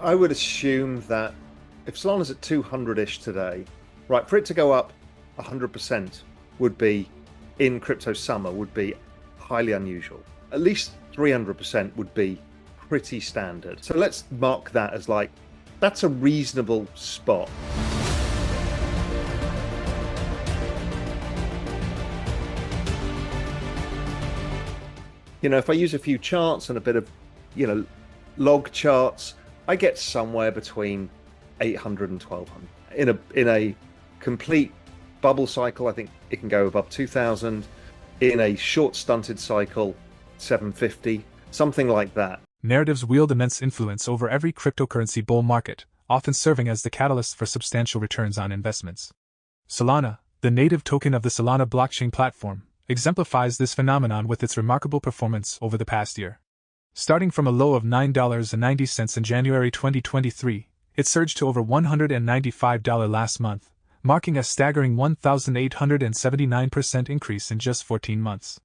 I would assume that if Solana's at 200-ish today, right, for it to go up 100% would be, in crypto summer, would be highly unusual. At least 300% would be pretty standard. So let's mark that as like, that's a reasonable spot. You know, if I use a few charts and a bit of, log charts, I get somewhere between 800 and 1200. In a complete bubble cycle, I think it can go above 2000. In a short stunted cycle, 750, something like that. Narratives wield immense influence over every cryptocurrency bull market, often serving as the catalyst for substantial returns on investments. Solana, the native token of the Solana blockchain platform, exemplifies this phenomenon with its remarkable performance over the past year. Starting from a low of $9.90 in January 2023, it surged to over $195 last month, marking a staggering 1,879% increase in just 14 months.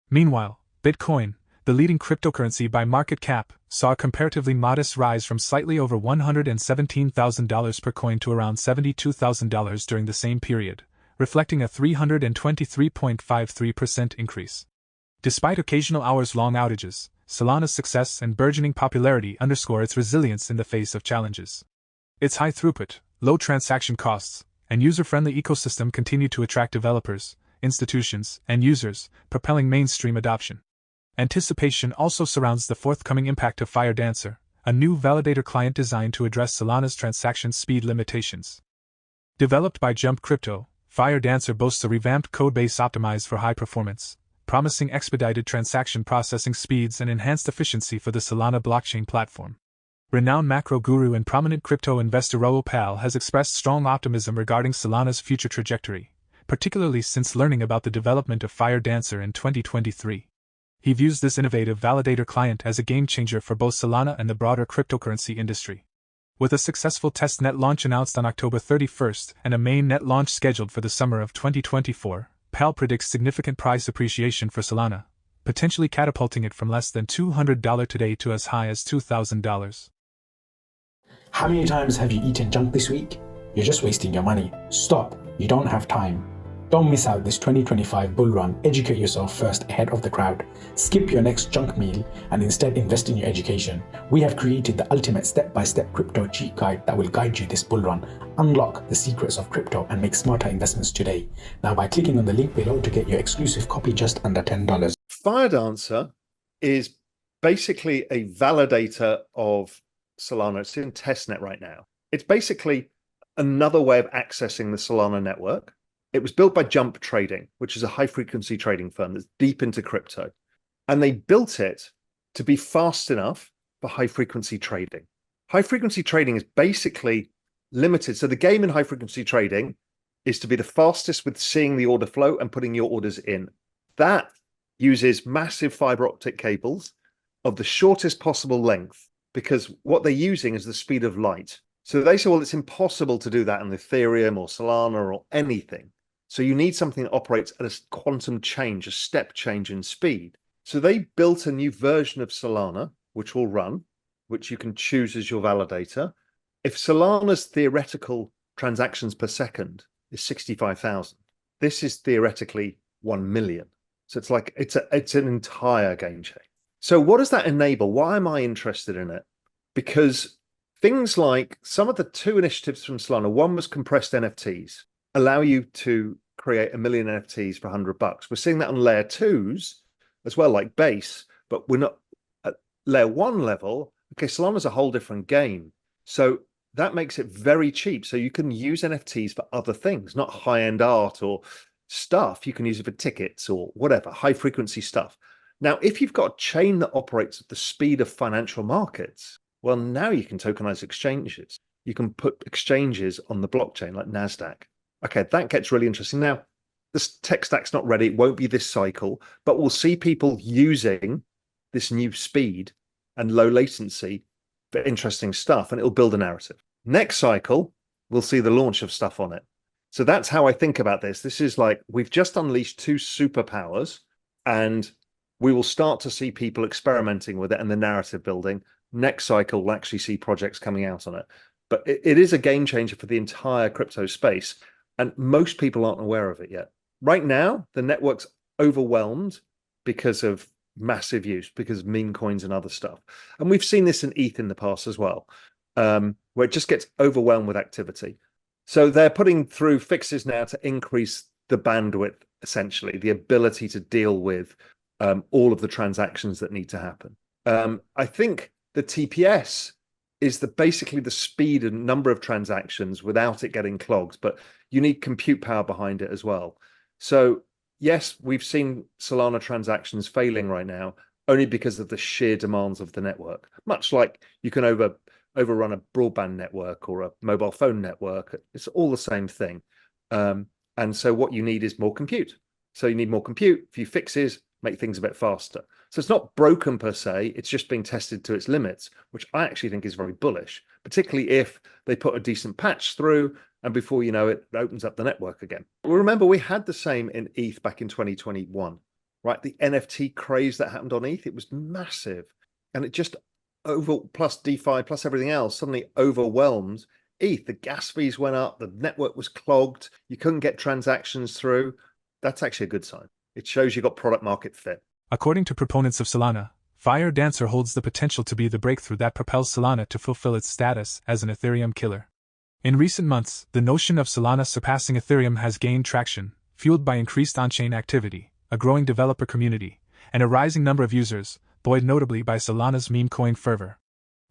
Meanwhile, Bitcoin, the leading cryptocurrency by market cap, saw a comparatively modest rise from slightly over $117,000 per coin to around $72,000 during the same period, reflecting a 323.53% increase. Despite occasional hours-long outages, Solana's success and burgeoning popularity underscore its resilience in the face of challenges. Its high throughput, low transaction costs, and user-friendly ecosystem continue to attract developers, institutions, and users, propelling mainstream adoption. Anticipation also surrounds the forthcoming impact of FireDancer, a new validator client designed to address Solana's transaction speed limitations. Developed by Jump Crypto, FireDancer boasts a revamped codebase optimized for high performance, promising expedited transaction processing speeds and enhanced efficiency for the Solana blockchain platform. Renowned macro guru and prominent crypto investor Raoul has expressed strong optimism regarding Solana's future trajectory, particularly since learning about the development of FireDancer in 2023. He views this innovative validator client as a game-changer for both Solana and the broader cryptocurrency industry. With a successful testnet launch announced on October 31st and a mainnet launch scheduled for the summer of 2024, PAL predicts significant price appreciation for Solana, potentially catapulting it from less than $200 today to as high as $2,000. How many times have you eaten junk this week? You're just wasting your money. Stop. You don't have time. Don't miss out this 2025 bull run. Educate yourself first ahead of the crowd. Skip your next junk meal and instead invest in your education. We have created the ultimate step-by-step crypto cheat guide that will guide you this bull run. Unlock the secrets of crypto and make smarter investments today. Now by clicking on the link below to get your exclusive copy just under $10. FireDancer is basically a validator of Solana. It's in testnet right now. It's basically another way of accessing the Solana network. It was built by Jump Trading, which is a high-frequency trading firm that's deep into crypto. And they built it to be fast enough for high-frequency trading. High-frequency trading is basically limited. So the game in high-frequency trading is to be the fastest with seeing the order flow and putting your orders in. That uses massive fiber optic cables of the shortest possible length, because what they're using is the speed of light. So they say, well, it's impossible to do that in Ethereum or Solana or anything. So you need something that operates at a quantum change, a step change in speed. So they built a new version of Solana, which will run, which you can choose as your validator. If Solana's theoretical transactions per second is 65,000, this is theoretically 1 million. So it's like, it's an entire game change. So what does that enable? Why am I interested in it? Because things like some of the two initiatives from Solana, one was compressed NFTs, allow you to create 1 million NFTs for $100. We're seeing that on layer 2s as well, like Base, but we're not at layer 1 level. Okay, Solana's a whole different game. So that makes it very cheap. So you can use NFTs for other things, not high-end art or stuff. You can use it for tickets or whatever, high-frequency stuff. Now, if you've got a chain that operates at the speed of financial markets, well, now you can tokenize exchanges. You can put exchanges on the blockchain like NASDAQ. Okay, that gets really interesting. Now, this tech stack's not ready. It won't be this cycle, but we'll see people using this new speed and low latency for interesting stuff, and it'll build a narrative. Next cycle, we'll see the launch of stuff on it. So that's how I think about this. This is like, we've just unleashed two superpowers, and we will start to see people experimenting with it and the narrative building. next cycle we'll actually see projects coming out on it. But it is a game changer for the entire crypto space, and most people aren't aware of it yet. Right now, the network's overwhelmed because of massive use, because of meme coins and other stuff. And we've seen this in ETH in the past as well, where it just gets overwhelmed with activity. So they're putting through fixes now to increase the bandwidth, essentially, the ability to deal with all of the transactions that need to happen. I think the TPS is basically the speed and number of transactions without it getting clogged, but you need compute power behind it as well. So yes, we've seen Solana transactions failing right now only because of the sheer demands of the network, much like you can overrun a broadband network or a mobile phone network. It's all the same thing. And so what you need is more compute. So you need more compute, a few fixes, make things a bit faster. So it's not broken per se, it's just being tested to its limits, which I actually think is very bullish, particularly if they put a decent patch through and before you know it, it opens up the network again. Well, remember, we had the same in ETH back in 2021, right? The NFT craze that happened on ETH, it was massive. And it just plus DeFi, plus everything else, suddenly overwhelmed ETH. The gas fees went up, the network was clogged, you couldn't get transactions through. That's actually a good sign. It shows you got product market fit. According to proponents of Solana, Fire Dancer holds the potential to be the breakthrough that propels Solana to fulfill its status as an Ethereum killer. In recent months, the notion of Solana surpassing Ethereum has gained traction, fueled by increased on-chain activity, a growing developer community, and a rising number of users, buoyed notably by Solana's meme coin fervor.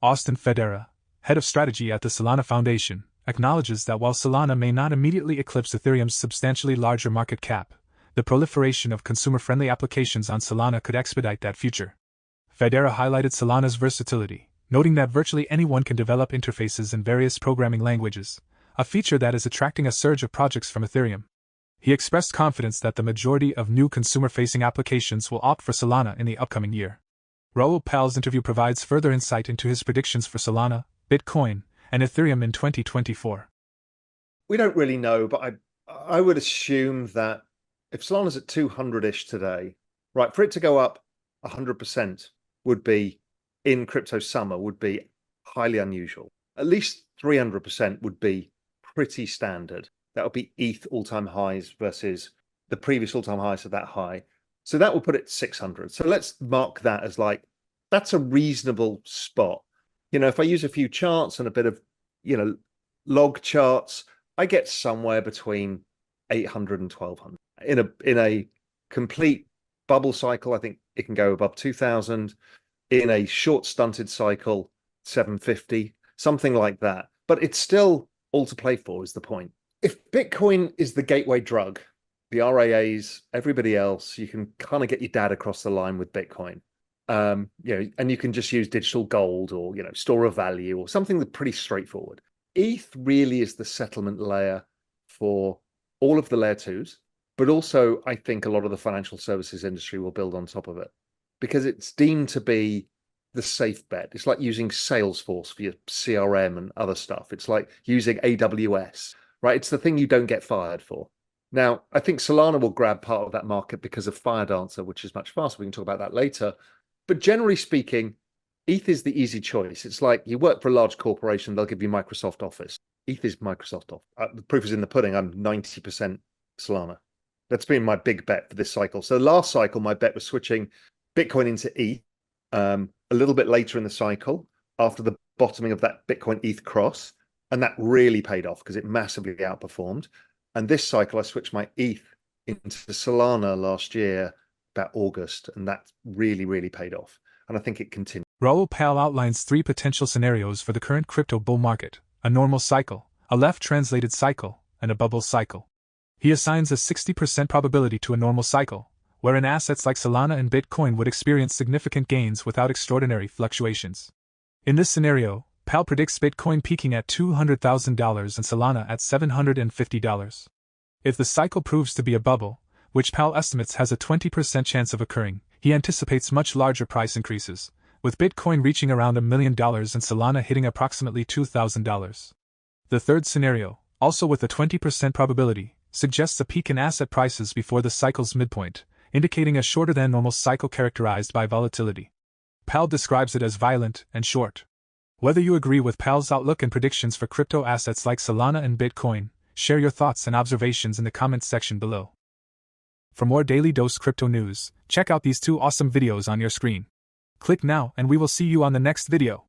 Austin Federa, head of strategy at the Solana Foundation, acknowledges that while Solana may not immediately eclipse Ethereum's substantially larger market cap, the proliferation of consumer-friendly applications on Solana could expedite that future. Federa highlighted Solana's versatility, noting that virtually anyone can develop interfaces in various programming languages, a feature that is attracting a surge of projects from Ethereum. He expressed confidence that the majority of new consumer-facing applications will opt for Solana in the upcoming year. Raoul Pal's interview provides further insight into his predictions for Solana, Bitcoin, and Ethereum in 2024. We don't really know, but I would assume that if Solana's at 200-ish today, right, for it to go up 100% would be, in crypto summer, would be highly unusual. At least 300% would be pretty standard. That would be ETH all-time highs versus the previous all-time highs of that high. So that will put it 600. So let's mark that as like, that's a reasonable spot. You know, if I use a few charts and a bit of, log charts, I get somewhere between 800 and 1200. In a complete bubble cycle, I think it can go above 2000. In a short stunted cycle, 750, something like that. But it's still all to play for, is the point. If Bitcoin is the gateway drug, the RAAs, everybody else, you can kind of get your dad across the line with Bitcoin. And you can just use digital gold or, store of value or something that's pretty straightforward. ETH really is the settlement layer for all of the layer twos, but also I think a lot of the financial services industry will build on top of it because it's deemed to be the safe bet. It's like using Salesforce for your CRM and other stuff. It's like using AWS, right? It's the thing you don't get fired for. Now, I think Solana will grab part of that market because of FireDancer, which is much faster. We can talk about that later. But generally speaking, ETH is the easy choice. It's like you work for a large corporation, they'll give you Microsoft Office. ETH is Microsoft Office. The proof is in the pudding. I'm 90% Solana. That's been my big bet for this cycle. So last cycle, my bet was switching Bitcoin into ETH a little bit later in the cycle after the bottoming of that Bitcoin ETH cross. And that really paid off because it massively outperformed. And this cycle, I switched my ETH into Solana last year, about August, and that really, really paid off. And I think it continues. Raoul Pal outlines 3 potential scenarios for the current crypto bull market: a normal cycle, a left-translated cycle, and a bubble cycle. He assigns a 60% probability to a normal cycle, wherein assets like Solana and Bitcoin would experience significant gains without extraordinary fluctuations. In this scenario, Pal predicts Bitcoin peaking at $200,000 and Solana at $750. If the cycle proves to be a bubble, which Pal estimates has a 20% chance of occurring, he anticipates much larger price increases, with Bitcoin reaching around $1 million and Solana hitting approximately $2,000. The third scenario, also with a 20% probability, suggests a peak in asset prices before the cycle's midpoint, indicating a shorter than normal cycle characterized by volatility. Pal describes it as violent and short. Whether you agree with Pal's outlook and predictions for crypto assets like Solana and Bitcoin, share your thoughts and observations in the comments section below. For more Daily Dose Crypto news, check out these 2 awesome videos on your screen. Click now and we will see you on the next video.